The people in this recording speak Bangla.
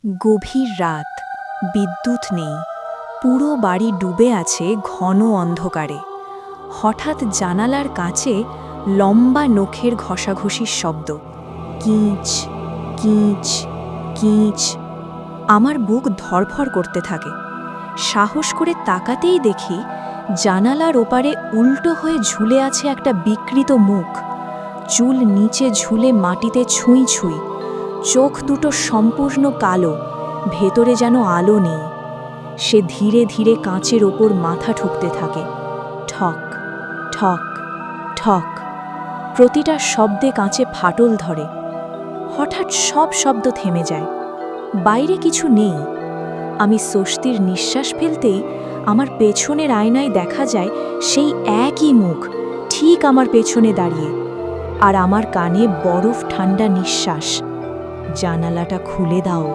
গভীর রাত, বিদ্যুৎ নেই, পুরো বাড়ি ডুবে আছে ঘন অন্ধকারে। হঠাৎ জানালার কাছে লম্বা নখের ঘষাঘষির শব্দ, কিঁচ কিঁচ কিঁচ। আমার বুক ধড়ফড় করতে থাকে। সাহস করে তাকাতেই দেখি জানালার ওপারে উল্টো হয়ে ঝুলে আছে একটা বিকৃত মুখ। চুল নিচে ঝুলে মাটিতে ছুঁই ছুঁই, চোখ দুটো সম্পূর্ণ কালো, ভেতরে যেন আলো নেই। সে ধীরে ধীরে কাঁচের ওপর মাথা ঠুকতে থাকে, ঠক ঠক ঠক। প্রতিটা শব্দে কাঁচে ফাটল ধরে। হঠাৎ সব শব্দ থেমে যায়, বাইরে কিছু নেই। আমি স্বস্তির নিঃশ্বাস ফেলতেই আমার পেছনের আয়নায় দেখা যায় সেই একই মুখ, ঠিক আমার পেছনে দাঁড়িয়ে। আর আমার কানে বরফ ঠান্ডা নিঃশ্বাস, জানালাটা খুলে দাও।